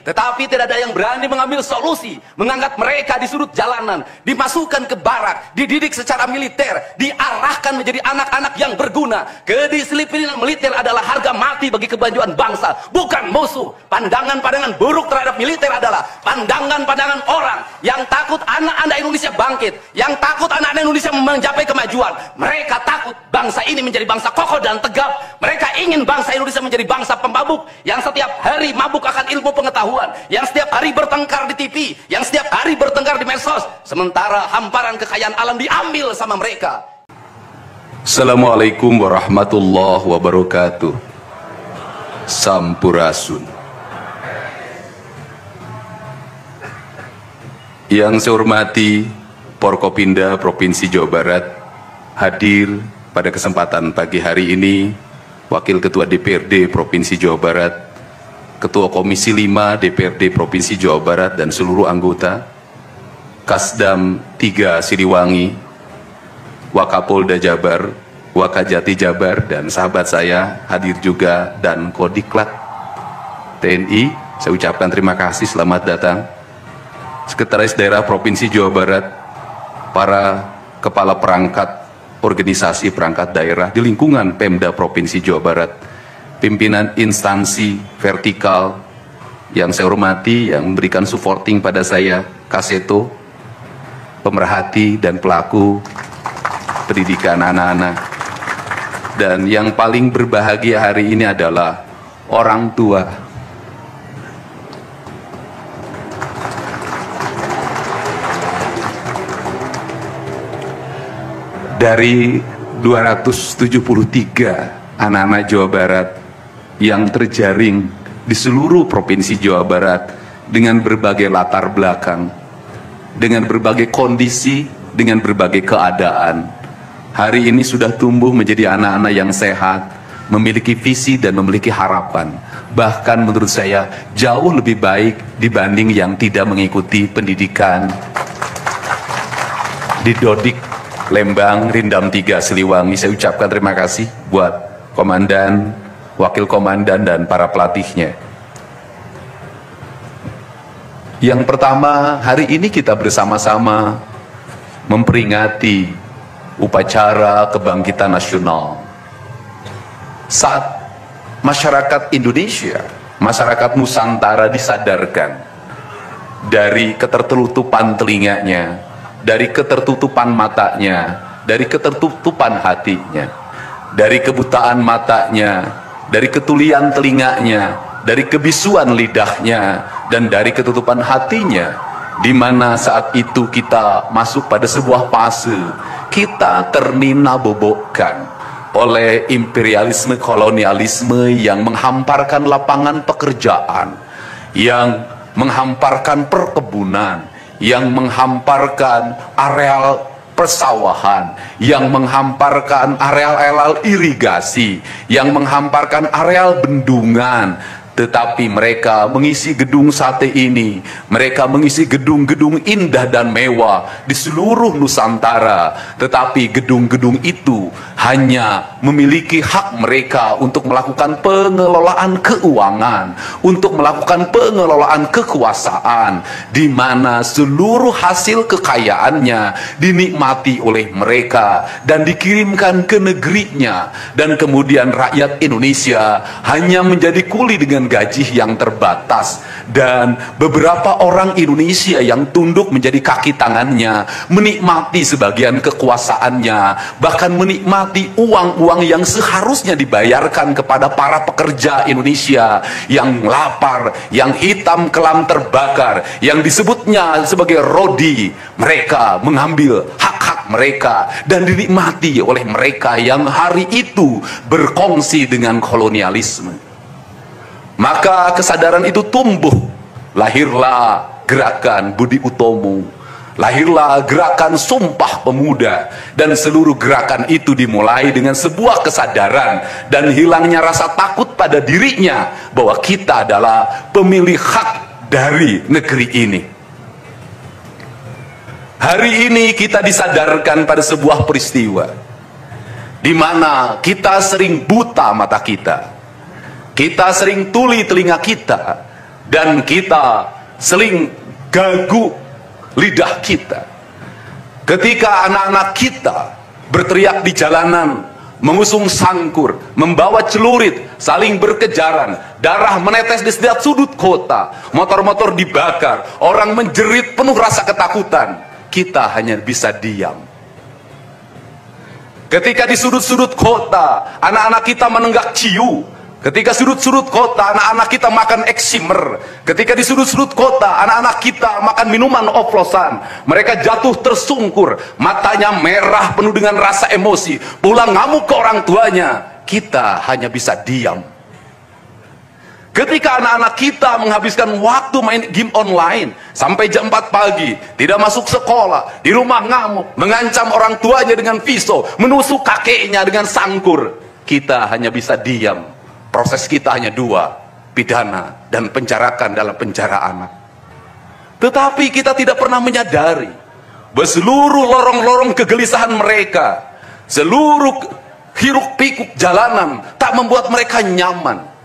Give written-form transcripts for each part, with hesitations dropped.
Tetapi tidak ada yang berani mengambil solusi, mengangkat mereka di sudut jalanan, dimasukkan ke barak, dididik secara militer, diarahkan menjadi anak-anak yang berguna. Kedisiplinan militer adalah harga mati bagi kemajuan bangsa, bukan musuh. Pandangan-pandangan buruk terhadap militer adalah pandangan-pandangan orang yang takut anak-anak Indonesia bangkit, yang takut anak-anak Indonesia mencapai kemajuan. Mereka takut bangsa ini menjadi bangsa kokoh dan tegap. Mereka ingin bangsa Indonesia menjadi bangsa pemabuk yang setiap hari mabuk akan ilmu pengetahuan, yang setiap hari bertengkar di TV, yang setiap hari bertengkar di medsos, sementara hamparan kekayaan alam diambil sama mereka. Assalamualaikum warahmatullahi wabarakatuh. Sampurasun. Yang saya hormati Forkopimda Provinsi Jawa Barat, hadir pada kesempatan pagi hari ini Wakil Ketua DPRD Provinsi Jawa Barat, Ketua Komisi 5 DPRD Provinsi Jawa Barat dan seluruh anggota, Kasdam 3 Siliwangi, Wakapolda Jabar, Wakajati Jabar, dan sahabat saya hadir juga, dan Kodiklat TNI, saya ucapkan terima kasih, selamat datang. Sekretaris Daerah Provinsi Jawa Barat, para kepala perangkat organisasi perangkat daerah di lingkungan Pemda Provinsi Jawa Barat, pimpinan instansi vertikal yang saya hormati, yang memberikan supporting pada saya, Kaseto, pemerhati dan pelaku pendidikan anak-anak, dan yang paling berbahagia hari ini adalah orang tua. Dari 273 anak-anak Jawa Barat yang terjaring di seluruh provinsi Jawa Barat dengan berbagai latar belakang, dengan berbagai kondisi, dengan berbagai keadaan, hari ini sudah tumbuh menjadi anak-anak yang sehat, memiliki visi dan memiliki harapan. Bahkan menurut saya jauh lebih baik dibanding yang tidak mengikuti pendidikan di Dodik, Lembang, Rindam 3 Siliwangi. Saya ucapkan terima kasih buat komandan, wakil komandan, dan para pelatihnya. Yang pertama, hari ini kita bersama-sama memperingati upacara kebangkitan nasional. Saat masyarakat Indonesia, masyarakat Nusantara disadarkan dari ketertutupan telinganya, dari ketertutupan matanya, dari ketertutupan hatinya, dari kebutaan matanya, dari ketulian telinganya, dari kebisuan lidahnya, dan dari ketutupan hatinya, di mana saat itu kita masuk pada sebuah fase kita ternina bobokkan oleh imperialisme kolonialisme yang menghamparkan lapangan pekerjaan, yang menghamparkan perkebunan, yang menghamparkan areal persawahan, yang menghamparkan areal-areal irigasi, yang menghamparkan areal bendungan. Tetapi mereka mengisi gedung sate ini, mereka mengisi gedung-gedung indah dan mewah di seluruh Nusantara. Tetapi gedung-gedung itu hanya memiliki hak mereka untuk melakukan pengelolaan keuangan, untuk melakukan pengelolaan kekuasaan, di mana seluruh hasil kekayaannya dinikmati oleh mereka dan dikirimkan ke negerinya, dan kemudian rakyat Indonesia hanya menjadi kuli dengan gaji yang terbatas, dan beberapa orang Indonesia yang tunduk menjadi kaki tangannya, menikmati sebagian kekuasaannya, bahkan menikmati uang-uang yang seharusnya dibayarkan kepada para pekerja Indonesia yang lapar, yang hitam kelam terbakar, yang disebutnya sebagai rodi. Mereka mengambil hak-hak mereka dan dinikmati oleh mereka yang hari itu berkongsi dengan kolonialisme. Maka kesadaran itu tumbuh, lahirlah gerakan Budi Utomo, lahirlah gerakan Sumpah Pemuda, dan seluruh gerakan itu dimulai dengan sebuah kesadaran dan hilangnya rasa takut pada dirinya bahwa kita adalah pemilik hak dari negeri ini. Hari ini kita disadarkan pada sebuah peristiwa di mana kita sering buta mata kita. Kita sering tuli telinga kita dan kita seling gagu lidah kita ketika anak-anak kita berteriak di jalanan, mengusung sangkur, membawa celurit, saling berkejaran, darah menetes di setiap sudut kota, motor-motor dibakar, orang menjerit penuh rasa ketakutan. Kita hanya bisa diam. Ketika di sudut-sudut kota anak-anak kita menenggak ciu, ketika sudut-sudut kota anak-anak kita makan eksimer, ketika di sudut-sudut kota anak-anak kita makan minuman oplosan, mereka jatuh tersungkur, matanya merah penuh dengan rasa emosi, pulang ngamuk ke orang tuanya, kita hanya bisa diam. Ketika anak-anak kita menghabiskan waktu main game online sampai jam 4 pagi, tidak masuk sekolah, di rumah ngamuk, mengancam orang tuanya dengan pisau, menusuk kakeknya dengan sangkur, kita hanya bisa diam. Proses kita hanya dua, pidana dan penjarakan dalam penjara anak. Tetapi kita tidak pernah menyadari bahwa seluruh lorong-lorong kegelisahan mereka, seluruh hiruk pikuk jalanan tak membuat mereka nyaman.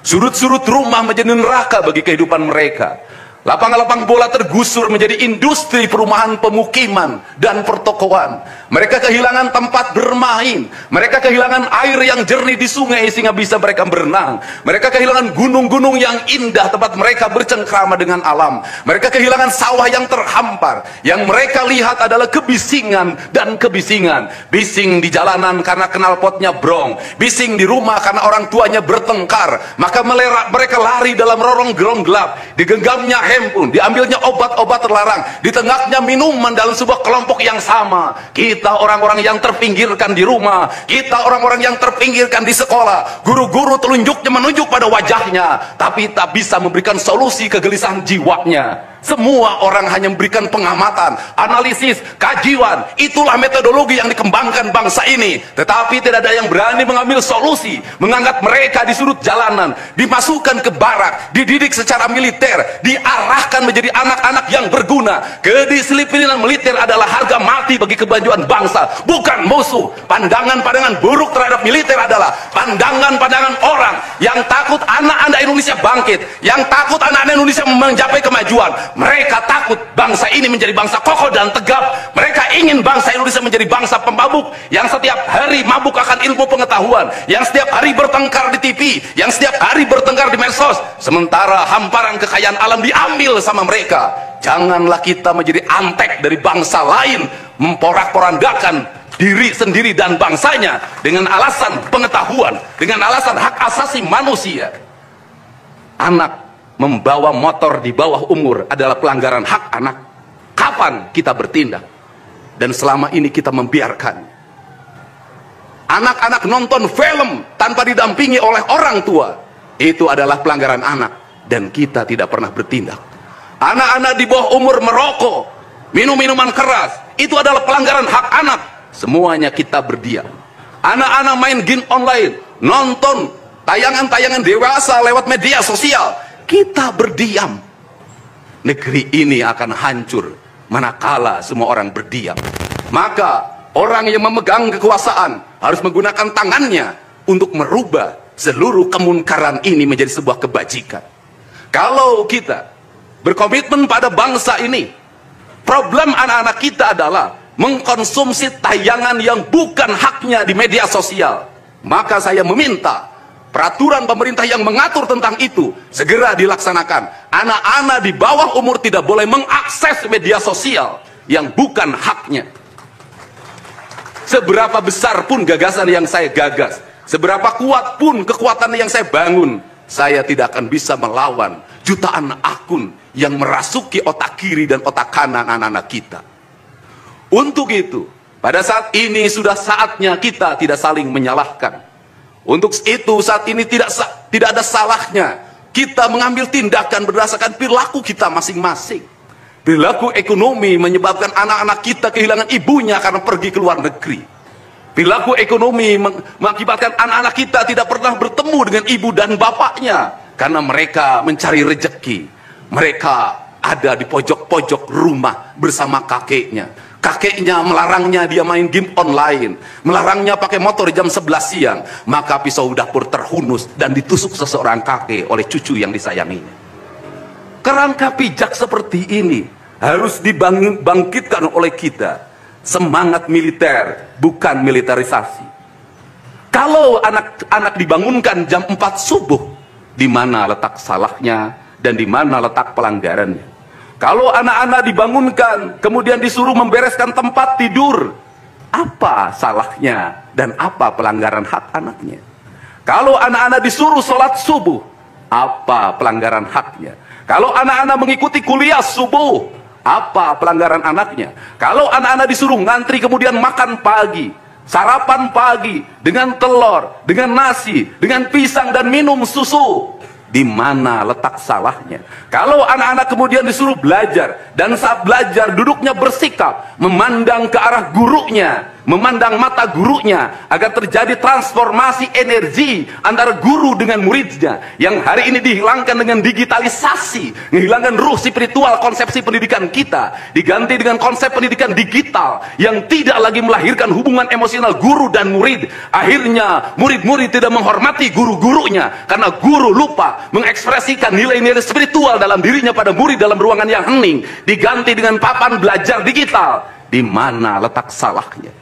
Sudut-sudut rumah menjadi neraka bagi kehidupan mereka. Lapang-lapang bola tergusur menjadi industri perumahan, pemukiman, dan pertokoan. Mereka kehilangan tempat bermain. Mereka kehilangan air yang jernih di sungai sehingga bisa mereka berenang. Mereka kehilangan gunung-gunung yang indah tempat mereka bercengkrama dengan alam. Mereka kehilangan sawah yang terhampar. Yang mereka lihat adalah kebisingan dan kebisingan. Bising di jalanan karena knalpotnya brong. Bising di rumah karena orang tuanya bertengkar. Maka mereka lari dalam rorong-gerong gelap. Digenggamnya handphone, diambilnya obat-obat terlarang, ditengahnya minuman dalam sebuah kelompok yang sama. Kita orang-orang yang terpinggirkan di rumah, kita orang-orang yang terpinggirkan di sekolah, guru-guru telunjuknya menunjuk pada wajahnya, tapi tak bisa memberikan solusi kegelisahan jiwanya. Semua orang hanya memberikan pengamatan, analisis, kajian. Itulah metodologi yang dikembangkan bangsa ini. Tetapi tidak ada yang berani mengambil solusi, mengangkat mereka di sudut jalanan, dimasukkan ke barak, dididik secara militer, diarahkan menjadi anak-anak yang berguna. Kedisiplinan militer adalah harga mati bagi kemajuan bangsa, bukan musuh. Pandangan-pandangan buruk terhadap militer adalah pandangan-pandangan orang yang takut anak-anak Indonesia bangkit, yang takut anak-anak Indonesia mencapai kemajuan. Mereka takut bangsa ini menjadi bangsa kokoh dan tegap. Mereka ingin bangsa Indonesia menjadi bangsa pemabuk, yang setiap hari mabuk akan ilmu pengetahuan, yang setiap hari bertengkar di TV, yang setiap hari bertengkar di medsos, sementara hamparan kekayaan alam diambil sama mereka. Janganlah kita menjadi antek dari bangsa lain, memporak-porandakan diri sendiri dan bangsanya dengan alasan pengetahuan, dengan alasan hak asasi manusia. Anak membawa motor di bawah umur adalah pelanggaran hak anak. Kapan kita bertindak? Dan selama ini kita membiarkan anak-anak nonton film tanpa didampingi oleh orang tua. Itu adalah pelanggaran anak, dan kita tidak pernah bertindak. Anak-anak di bawah umur merokok, minum minuman keras, itu adalah pelanggaran hak anak. Semuanya kita berdiam. Anak-anak main game online, nonton tayangan-tayangan dewasa lewat media sosial, kita berdiam. Negeri ini akan hancur manakala semua orang berdiam. Maka orang yang memegang kekuasaan harus menggunakan tangannya untuk merubah seluruh kemunkaran ini menjadi sebuah kebajikan. Kalau kita berkomitmen pada bangsa ini, problem anak-anak kita adalah mengkonsumsi tayangan yang bukan haknya di media sosial. Maka saya meminta peraturan pemerintah yang mengatur tentang itu segera dilaksanakan. Anak-anak di bawah umur tidak boleh mengakses media sosial yang bukan haknya. Seberapa besar pun gagasan yang saya gagas, seberapa kuat pun kekuatan yang saya bangun, saya tidak akan bisa melawan jutaan akun yang merasuki otak kiri dan otak kanan anak-anak kita. Untuk itu, pada saat ini sudah saatnya kita tidak saling menyalahkan. Untuk itu saat ini tidak ada salahnya kita mengambil tindakan berdasarkan perilaku kita masing-masing. Perilaku ekonomi menyebabkan anak-anak kita kehilangan ibunya karena pergi ke luar negeri. Perilaku ekonomi mengakibatkan anak-anak kita tidak pernah bertemu dengan ibu dan bapaknya karena mereka mencari rejeki. Mereka ada di pojok-pojok rumah bersama kakeknya. Kakeknya melarangnya dia main game online, melarangnya pakai motor jam 11 siang. Maka pisau dapur terhunus dan ditusuk seseorang kakek oleh cucu yang disayanginya. kerangka pijak seperti ini harus dibangkitkan oleh kita. Semangat militer, bukan militerisasi. Kalau anak-anak dibangunkan jam 4 subuh, di mana letak salahnya dan di mana letak pelanggarannya? Kalau anak-anak dibangunkan kemudian disuruh membereskan tempat tidur, apa salahnya dan apa pelanggaran hak anaknya? Kalau anak-anak disuruh sholat subuh, apa pelanggaran haknya? Kalau anak-anak mengikuti kuliah subuh, apa pelanggaran anaknya? Kalau anak-anak disuruh ngantri kemudian makan pagi, sarapan pagi dengan telur, dengan nasi, dengan pisang dan minum susu, di mana letak salahnya? Kalau anak-anak kemudian disuruh belajar, dan saat belajar duduknya bersikap memandang ke arah gurunya, memandang mata gurunya, agar terjadi transformasi energi antara guru dengan muridnya, yang hari ini dihilangkan dengan digitalisasi, menghilangkan ruh spiritual konsepsi pendidikan kita, diganti dengan konsep pendidikan digital yang tidak lagi melahirkan hubungan emosional guru dan murid. Akhirnya murid-murid tidak menghormati guru-gurunya karena guru lupa mengekspresikan nilai-nilai spiritual dalam dirinya pada murid dalam ruangan yang hening, diganti dengan papan belajar digital. Di mana letak salahnya?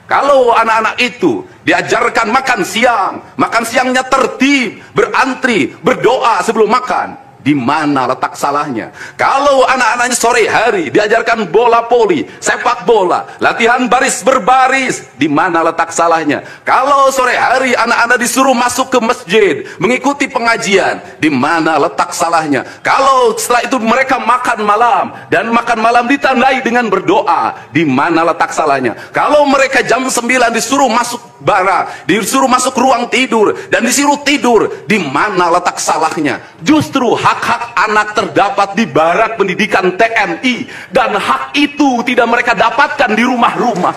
Kalau anak-anak itu diajarkan makan siang, makan siangnya tertib, berantri, berdoa sebelum makan, di mana letak salahnya? Kalau anak-anaknya sore hari diajarkan bola voli, sepak bola, latihan baris berbaris, di mana letak salahnya? Kalau sore hari anak-anak disuruh masuk ke masjid, mengikuti pengajian, di mana letak salahnya? Kalau setelah itu mereka makan malam, dan makan malam ditandai dengan berdoa, di mana letak salahnya? Kalau mereka jam 9 disuruh masuk barak, disuruh masuk ruang tidur, dan disuruh tidur, di mana letak salahnya? Justru hak-hak anak terdapat di barak pendidikan TNI, dan hak itu tidak mereka dapatkan di rumah-rumah.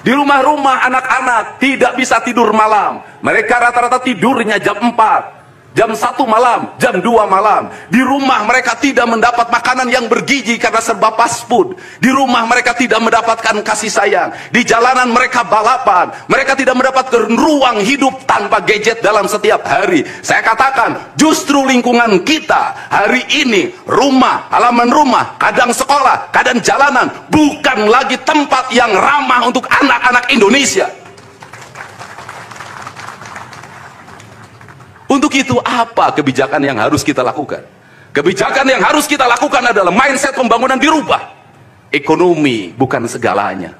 Di rumah-rumah anak-anak tidak bisa tidur malam. Mereka rata-rata tidurnya jam 4, jam 1 malam, jam 2 malam. Di rumah mereka tidak mendapat makanan yang bergizi karena serba fast food. Di rumah mereka tidak mendapatkan kasih sayang. Di jalanan mereka balapan. Mereka tidak mendapatkan ruang hidup tanpa gadget dalam setiap hari. Saya katakan, justru lingkungan kita hari ini, rumah, halaman rumah, kadang sekolah, kadang jalanan, bukan lagi tempat yang ramah untuk anak-anak Indonesia. Untuk itu apa kebijakan yang harus kita lakukan? Kebijakan yang harus kita lakukan adalah mindset pembangunan dirubah. Ekonomi bukan segalanya.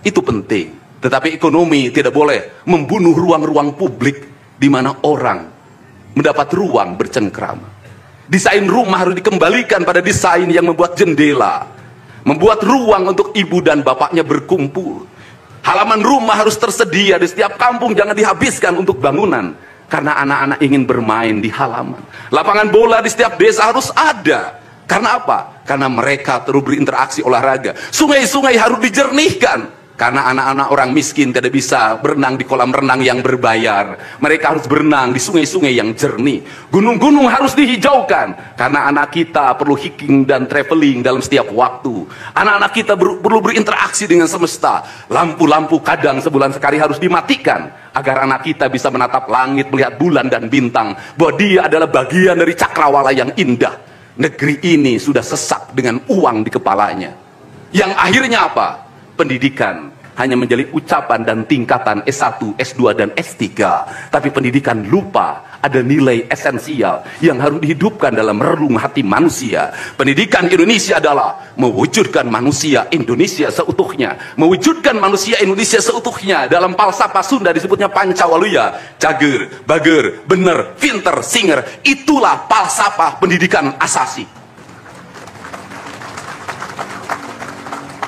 Itu penting. Tetapi ekonomi tidak boleh membunuh ruang-ruang publik di mana orang mendapat ruang bercengkrama. Desain rumah harus dikembalikan pada desain yang membuat jendela, membuat ruang untuk ibu dan bapaknya berkumpul. Halaman rumah harus tersedia di setiap kampung, jangan dihabiskan untuk bangunan. Karena anak-anak ingin bermain di halaman. Lapangan bola di setiap desa harus ada. Karena apa? Karena mereka terus berinteraksi olahraga. Sungai-sungai harus dijernihkan. Karena anak-anak orang miskin tidak bisa berenang di kolam renang yang berbayar. Mereka harus berenang di sungai-sungai yang jernih. Gunung-gunung harus dihijaukan. Karena anak kita perlu hiking dan traveling dalam setiap waktu. Anak-anak kita perlu berinteraksi dengan semesta. Lampu-lampu kadang sebulan sekali harus dimatikan. Agar anak kita bisa menatap langit, melihat bulan dan bintang. Bahwa dia adalah bagian dari cakrawala yang indah. Negeri ini sudah sesak dengan uang di kepalanya. Yang akhirnya apa? Pendidikan hanya menjadi ucapan dan tingkatan S1, S2, dan S3. Tapi pendidikan lupa ada nilai esensial yang harus dihidupkan dalam relung hati manusia. Pendidikan Indonesia adalah mewujudkan manusia Indonesia seutuhnya. Mewujudkan manusia Indonesia seutuhnya. Dalam falsafah Sunda disebutnya Pancawaluya. Cager, bager, bener, pinter, singer. Itulah falsafah pendidikan asasi.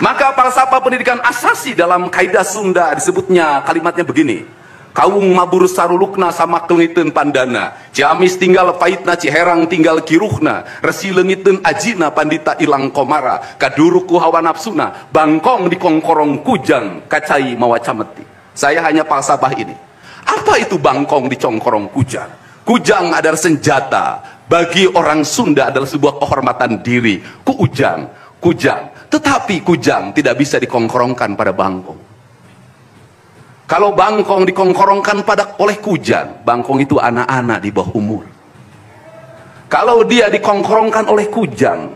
Maka falsafah pendidikan asasi dalam kaidah Sunda disebutnya kalimatnya begini. Kaung mabur sarulukna sama kelengiten pandana. Ciamis tinggal paitna, Ciherang tinggal kiruhna. Resi lengiten ajina pandita ilang komara. Kaduruku hawa nafsuna. Bangkong di kongkorong kujang. Kacai mawacameti. Saya hanya falsafah ini. Apa itu bangkong di congkorong kujang? Kujang adalah senjata. Bagi orang Sunda adalah sebuah kehormatan diri. Kujang. Tetapi kujang tidak bisa dikongkorongkan pada bangkong. Kalau bangkong dikongkorongkan oleh kujang, bangkong itu anak-anak di bawah umur. Kalau dia dikongkorongkan oleh kujang,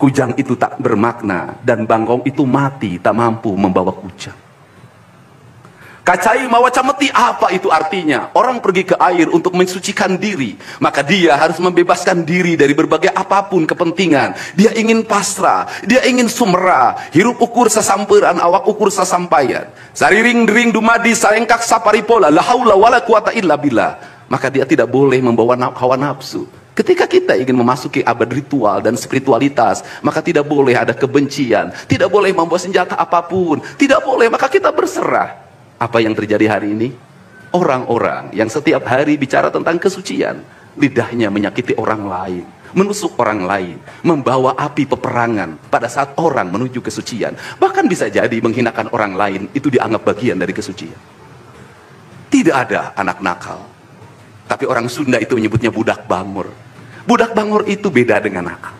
kujang itu tak bermakna, dan bangkong itu mati, tak mampu membawa kujang. Kacai mawaca meti, apa itu artinya? Orang pergi ke air untuk mensucikan diri, maka dia harus membebaskan diri dari berbagai apapun kepentingan. Dia ingin pasrah, dia ingin sumera, hirup ukur sesamperan, awak ukur sesampaian. Sariring dering dumadi sarengkak saparipola, la haula wala quwata illa billah. Maka dia tidak boleh membawa hawa nafsu. Ketika kita ingin memasuki abad ritual dan spiritualitas, maka tidak boleh ada kebencian, tidak boleh membawa senjata apapun, tidak boleh, maka kita berserah. Apa yang terjadi hari ini? Orang-orang yang setiap hari bicara tentang kesucian, lidahnya menyakiti orang lain, menusuk orang lain, membawa api peperangan pada saat orang menuju kesucian. Bahkan bisa jadi menghinakan orang lain, itu dianggap bagian dari kesucian. Tidak ada anak nakal, tapi orang Sunda itu menyebutnya budak bangor. Budak bangor itu beda dengan nakal.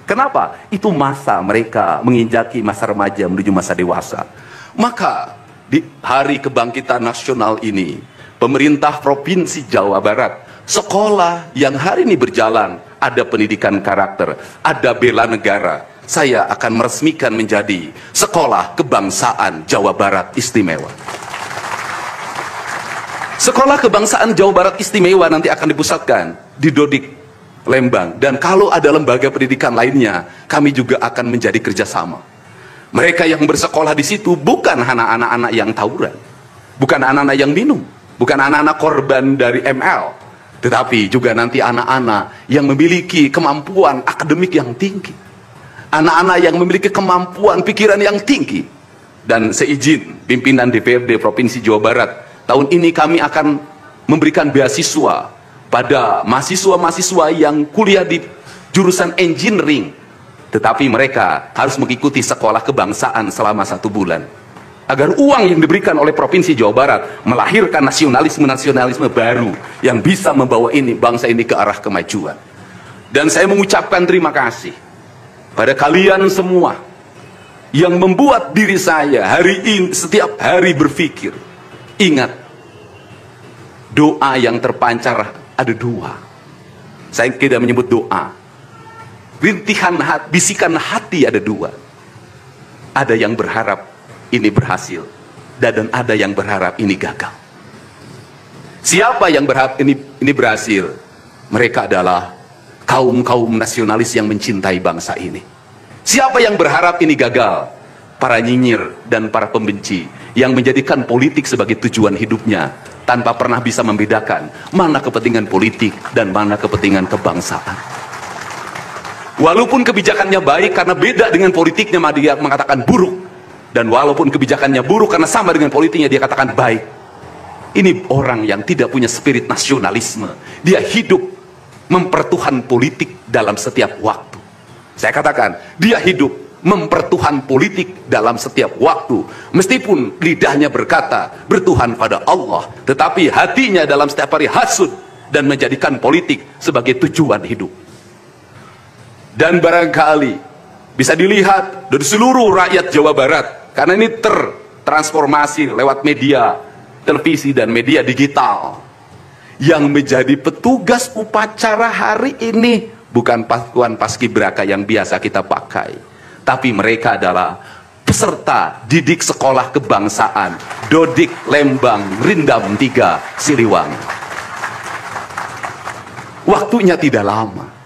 Kenapa? Itu masa mereka menginjaki masa remaja menuju masa dewasa. Maka di hari kebangkitan nasional ini, pemerintah Provinsi Jawa Barat, sekolah yang hari ini berjalan, ada pendidikan karakter, ada bela negara, saya akan meresmikan menjadi Sekolah Kebangsaan Jawa Barat Istimewa. Sekolah Kebangsaan Jawa Barat Istimewa nanti akan dipusatkan di Dodik, Lembang, dan kalau ada lembaga pendidikan lainnya, kami juga akan menjadi kerjasama. Mereka yang bersekolah di situ bukan anak-anak yang tawuran, bukan anak-anak yang minum, bukan anak-anak korban dari ML, tetapi juga nanti anak-anak yang memiliki kemampuan akademik yang tinggi, anak-anak yang memiliki kemampuan pikiran yang tinggi. Dan seizin pimpinan DPRD Provinsi Jawa Barat, tahun ini kami akan memberikan beasiswa pada mahasiswa-mahasiswa yang kuliah di jurusan engineering, tetapi mereka harus mengikuti sekolah kebangsaan selama 1 bulan. Agar uang yang diberikan oleh Provinsi Jawa Barat melahirkan nasionalisme-nasionalisme baru yang bisa membawa bangsa ini ke arah kemajuan. Dan saya mengucapkan terima kasih pada kalian semua yang membuat diri saya hari ini setiap hari berpikir. Ingat, doa yang terpancar ada 2. Saya tidak menyebut doa. Rintihan hati, bisikan hati ada 2. Ada yang berharap ini berhasil, dan ada yang berharap ini gagal. Siapa yang berharap ini berhasil? Mereka adalah kaum-kaum nasionalis yang mencintai bangsa ini. Siapa yang berharap ini gagal? Para nyinyir dan para pembenci yang menjadikan politik sebagai tujuan hidupnya, tanpa pernah bisa membedakan mana kepentingan politik dan mana kepentingan kebangsaan. Walaupun kebijakannya baik, karena beda dengan politiknya dia mengatakan buruk, dan walaupun kebijakannya buruk karena sama dengan politiknya dia katakan baik. Ini orang yang tidak punya spirit nasionalisme. Dia hidup mempertuhan politik dalam setiap waktu. Saya katakan, dia hidup mempertuhan politik dalam setiap waktu. Meskipun lidahnya berkata bertuhan pada Allah, tetapi hatinya dalam setiap hari hasud dan menjadikan politik sebagai tujuan hidup. Dan barangkali bisa dilihat dari seluruh rakyat Jawa Barat, karena ini tertransformasi lewat media televisi dan media digital. Yang menjadi petugas upacara hari ini bukan pasukan paskibraka yang biasa kita pakai, tapi mereka adalah peserta didik sekolah kebangsaan Dodik, Lembang, Rindam 3, Siliwangi. Waktunya tidak lama,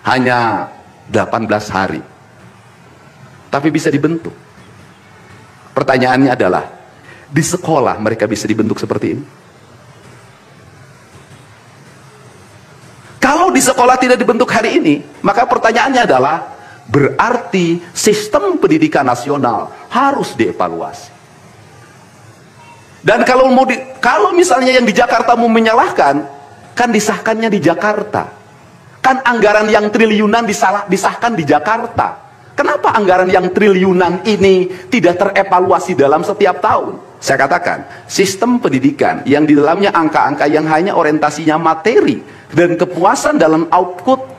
hanya 18 hari, tapi bisa dibentuk. Pertanyaannya adalah, di sekolah mereka bisa dibentuk seperti ini? Kalau di sekolah tidak dibentuk hari ini, maka pertanyaannya adalah, berarti sistem pendidikan nasional harus dievaluasi. Dan kalau misalnya yang di Jakarta mau menyalahkan, kan disahkannya di Jakarta. Kan anggaran yang triliunan disahkan di Jakarta. Kenapa anggaran yang triliunan ini tidak terevaluasi dalam setiap tahun? Saya katakan, sistem pendidikan yang di dalamnya angka-angka yang hanya orientasinya materi dan kepuasan dalam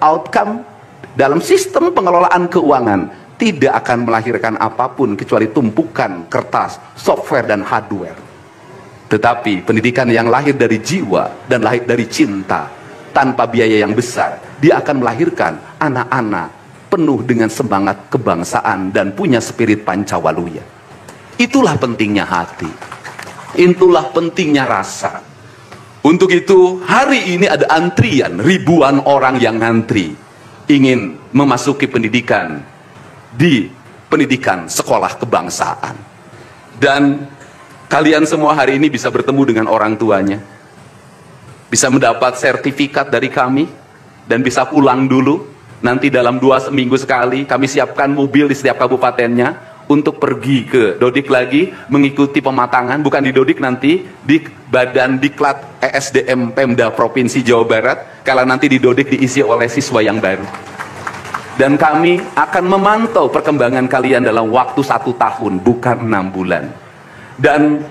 outcome dalam sistem pengelolaan keuangan tidak akan melahirkan apapun kecuali tumpukan kertas, software, dan hardware. Tetapi pendidikan yang lahir dari jiwa dan lahir dari cinta, tanpa biaya yang besar, dia akan melahirkan anak-anak penuh dengan semangat kebangsaan dan punya spirit Pancawaluya. Itulah pentingnya hati, itulah pentingnya rasa. Untuk itu hari ini ada antrian, ribuan orang yang ngantri ingin memasuki pendidikan di pendidikan sekolah kebangsaan. Dan kalian semua hari ini bisa bertemu dengan orang tuanya, bisa mendapat sertifikat dari kami, dan bisa pulang dulu. Nanti dalam 2 minggu sekali kami siapkan mobil di setiap kabupatennya untuk pergi ke Dodik lagi, mengikuti pematangan, bukan di Dodik, nanti di Badan Diklat ESDM Pemda Provinsi Jawa Barat, kalau nanti di Dodik diisi oleh siswa yang baru. Dan kami akan memantau perkembangan kalian dalam waktu 1 tahun, bukan 6 bulan. Dan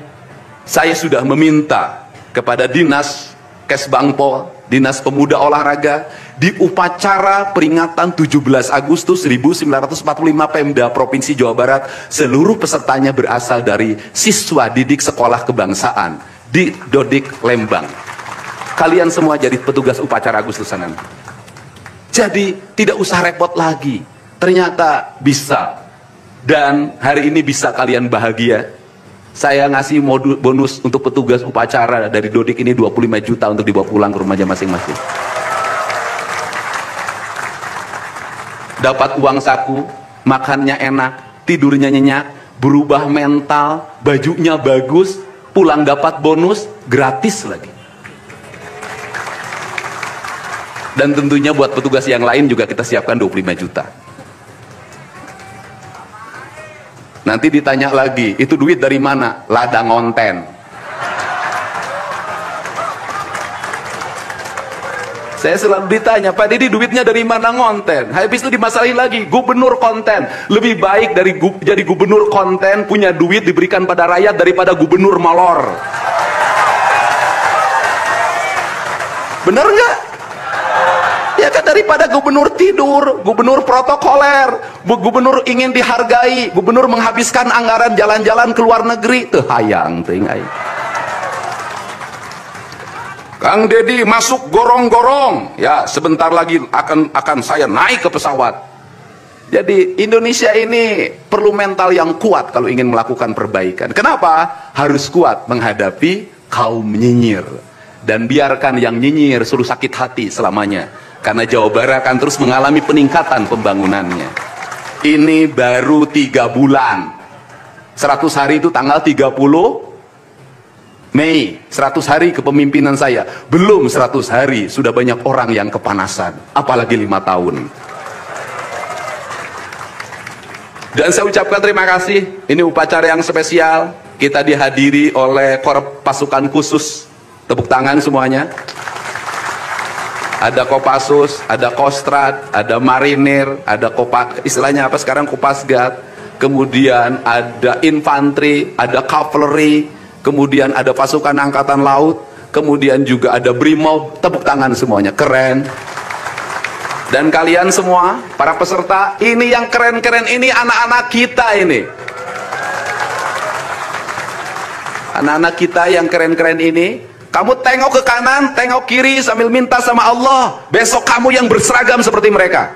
saya sudah meminta kepada Dinas Kesbangpol, Dinas Pemuda Olahraga, di upacara peringatan 17 Agustus 1945 Pemda Provinsi Jawa Barat, seluruh pesertanya berasal dari siswa didik sekolah kebangsaan di Dodik Lembang. Kalian semua jadi petugas upacara Agustusan nanti. Jadi tidak usah repot lagi, ternyata bisa. Dan hari ini bisa kalian bahagia. Saya ngasih bonus untuk petugas upacara dari Dodik ini 25 juta untuk dibawa pulang ke rumahnya masing-masing. Dapat uang saku, makannya enak, tidurnya nyenyak, berubah mental, bajunya bagus, pulang dapat bonus, gratis lagi. Dan tentunya buat petugas yang lain juga kita siapkan 25 juta. Nanti ditanya lagi, itu duit dari mana? Ladang onten. Saya selalu ditanya, Pak Didi duitnya dari mana ngonten? Habis itu dimasalahin lagi, gubernur konten. Lebih baik dari jadi gubernur konten, punya duit diberikan pada rakyat daripada gubernur molor. Bener nggak? Ya kan, daripada gubernur tidur, gubernur protokoler, gubernur ingin dihargai, gubernur menghabiskan anggaran jalan-jalan ke luar negeri, teu hayang teuing ai. Kang Dedi masuk gorong-gorong, ya sebentar lagi akan saya naik ke pesawat. Jadi Indonesia ini perlu mental yang kuat kalau ingin melakukan perbaikan. Kenapa? Harus kuat menghadapi kaum nyinyir. Dan biarkan yang nyinyir suruh sakit hati selamanya. Karena Jawa Barat akan terus mengalami peningkatan pembangunannya. Ini baru 3 bulan. 100 hari itu tanggal 30 Mei. 100 hari kepemimpinan saya. Belum 100 hari, sudah banyak orang yang kepanasan. Apalagi 5 tahun. Dan saya ucapkan terima kasih. Ini upacara yang spesial. Kita dihadiri oleh Korps Pasukan Khusus. Tepuk tangan semuanya. Ada Kopassus, ada Kostrad, ada Marinir, ada istilahnya apa sekarang, Kopasgat, kemudian ada infanteri, ada cavalry, kemudian ada pasukan angkatan laut, kemudian juga ada Brimob. Tepuk tangan semuanya, keren. Dan kalian semua, para peserta, ini yang keren-keren ini anak-anak kita ini. Anak-anak kita yang keren-keren ini. Kamu tengok ke kanan, tengok kiri sambil minta sama Allah, besok kamu yang berseragam seperti mereka.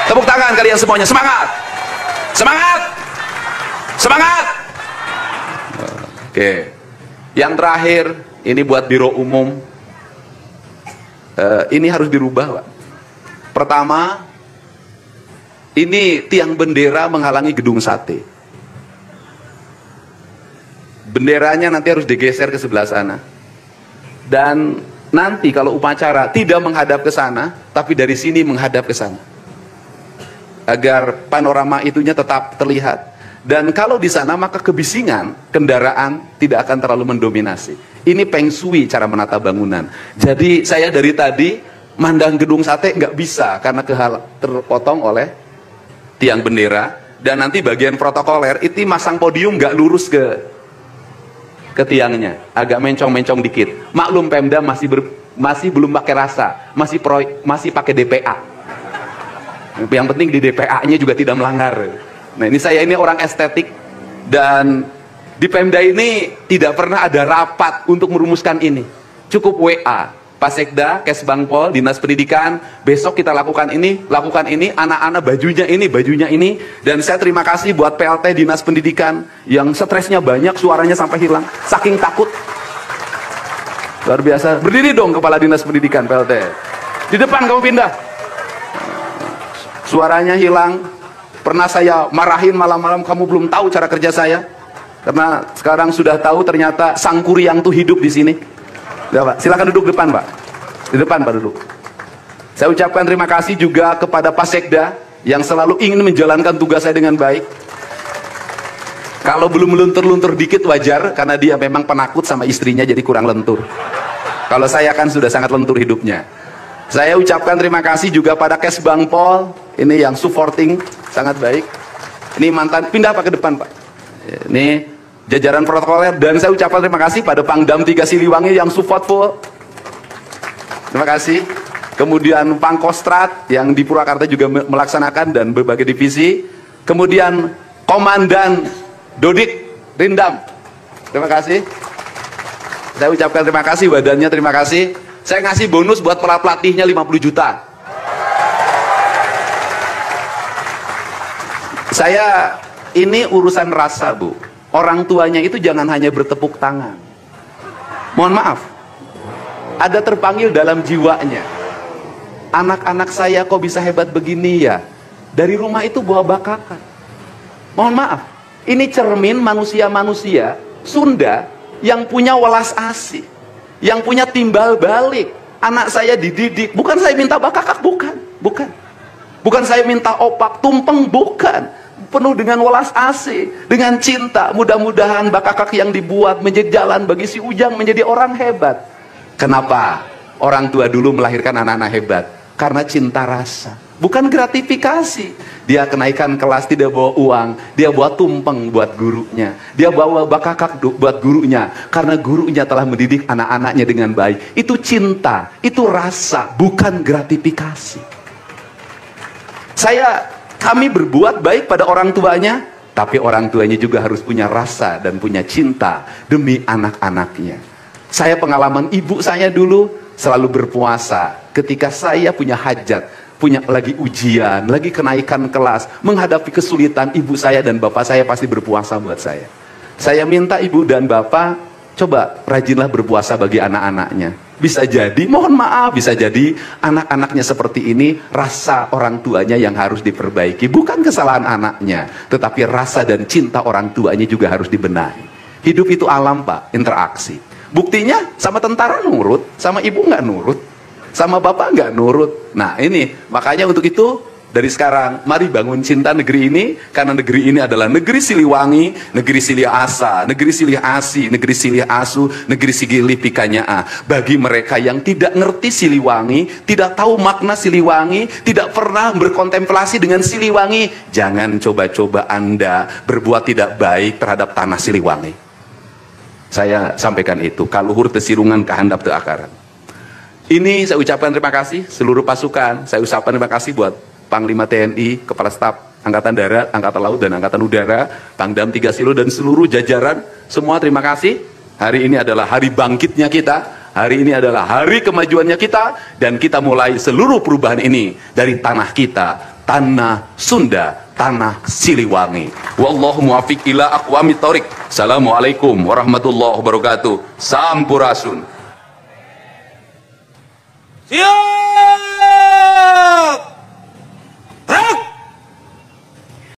Tepuk tangan kalian semuanya, semangat! Semangat! Semangat! Oke. Yang terakhir, ini buat Biro Umum. Ini harus dirubah, Pak. Pertama, ini tiang bendera menghalangi gedung sate. Benderanya nanti harus digeser ke sebelah sana. Dan nanti kalau upacara tidak menghadap ke sana, tapi dari sini menghadap ke sana. Agar panorama itunya tetap terlihat. Dan kalau di sana maka kebisingan kendaraan tidak akan terlalu mendominasi. Ini Feng Shui cara menata bangunan. Jadi saya dari tadi mandang gedung sate nggak bisa karena terpotong oleh tiang bendera. Dan nanti bagian protokoler itu masang podium nggak lurus ke tiangnya, agak mencong-mencong dikit. Maklum Pemda masih belum pakai rasa, masih pakai DPA. Yang penting di DPA-nya juga tidak melanggar. Nah, ini saya ini orang estetik, dan Di Pemda ini tidak pernah ada rapat untuk merumuskan ini. Cukup WA, Pak Sekda, Kesbangpol, Dinas Pendidikan, besok kita lakukan ini, anak-anak bajunya ini. Dan saya terima kasih buat PLT Dinas Pendidikan yang stresnya banyak, suaranya sampai hilang, saking takut. Luar biasa. Berdiri dong Kepala Dinas Pendidikan PLT. Di depan kamu pindah. Suaranya hilang. Pernah saya marahin malam-malam, kamu belum tahu cara kerja saya. Karena sekarang sudah tahu ternyata Sang Kuryang tuh hidup di sini. Ya, Pak. Silakan duduk depan, Pak. Di depan, Pak, duduk. Saya ucapkan terima kasih juga kepada Pak Sekda yang selalu ingin menjalankan tugas saya dengan baik. Kalau belum luntur-luntur dikit wajar, karena dia memang penakut sama istrinya jadi kurang lentur. Kalau saya kan sudah sangat lentur hidupnya. Saya ucapkan terima kasih juga pada Kesbangpol, ini yang supporting sangat baik. Ini mantan, pindah Pak ke depan, Pak. Ini jajaran protokoler, dan saya ucapkan terima kasih pada Pangdam 3 Siliwangi yang support full. Terima kasih. Kemudian Pangkostrat yang di Purwakarta juga melaksanakan dan berbagai divisi. Kemudian Komandan Dodik Rindam. Terima kasih. Saya ucapkan terima kasih, badannya terima kasih. Saya ngasih bonus buat pelatihnya 50 juta. Saya ini urusan rasa, Bu. Orang tuanya itu jangan hanya bertepuk tangan. Mohon maaf, ada terpanggil dalam jiwanya. Anak-anak saya kok bisa hebat begini ya? Dari rumah itu bawa bakakan. Mohon maaf, ini cermin manusia-manusia Sunda yang punya welas asih, yang punya timbal balik. Anak saya dididik, bukan saya minta bakakak, bukan. Bukan saya minta opak, tumpeng, bukan. Penuh dengan welas asih, dengan cinta. Mudah-mudahan bakakak yang dibuat menjadi jalan bagi si Ujang menjadi orang hebat. Kenapa orang tua dulu melahirkan anak-anak hebat? Karena cinta rasa, bukan gratifikasi. Dia kenaikan kelas tidak bawa uang, dia bawa tumpeng buat gurunya, dia bawa bakakak buat gurunya, karena gurunya telah mendidik anak-anaknya dengan baik. Itu cinta, itu rasa, bukan gratifikasi. Kami berbuat baik pada orang tuanya, tapi orang tuanya juga harus punya rasa dan punya cinta demi anak-anaknya. Saya pengalaman ibu saya dulu selalu berpuasa ketika saya punya hajat, punya lagi ujian, lagi kenaikan kelas, menghadapi kesulitan, ibu saya dan bapak saya pasti berpuasa buat saya. Saya minta ibu dan bapak, coba rajinlah berpuasa bagi anak-anaknya. Bisa jadi, mohon maaf, bisa jadi anak-anaknya seperti ini, rasa orang tuanya yang harus diperbaiki. Bukan kesalahan anaknya, tetapi rasa dan cinta orang tuanya juga harus dibenahi. Hidup itu alam, Pak, interaksi. Buktinya sama tentara nurut, sama ibu nggak nurut, sama bapak nggak nurut. Nah ini, makanya untuk itu, dari sekarang, mari bangun cinta negeri ini, karena negeri ini adalah negeri Siliwangi, negeri Silih Asa, negeri Silih Asi, negeri Silih Asu, negeri Sigilih Pikanyaa. Bagi mereka yang tidak ngerti Siliwangi, tidak tahu makna Siliwangi, tidak pernah berkontemplasi dengan Siliwangi, jangan coba-coba Anda berbuat tidak baik terhadap tanah Siliwangi. Saya sampaikan itu, kaluhur tesirungan kehandap te akaran. Ini saya ucapkan terima kasih seluruh pasukan, saya ucapkan terima kasih buat Panglima TNI, Kepala Staf Angkatan Darat, Angkatan Laut, dan Angkatan Udara, Pangdam 3 Silo, dan seluruh jajaran. Semua terima kasih. Hari ini adalah hari bangkitnya kita. Hari ini adalah hari kemajuannya kita. Dan kita mulai seluruh perubahan ini dari tanah kita, tanah Sunda, tanah Siliwangi. Wallahu muwaffiq ila aqwamit thoriq. Assalamualaikum warahmatullahi wabarakatuh. Sampurasun. Siap!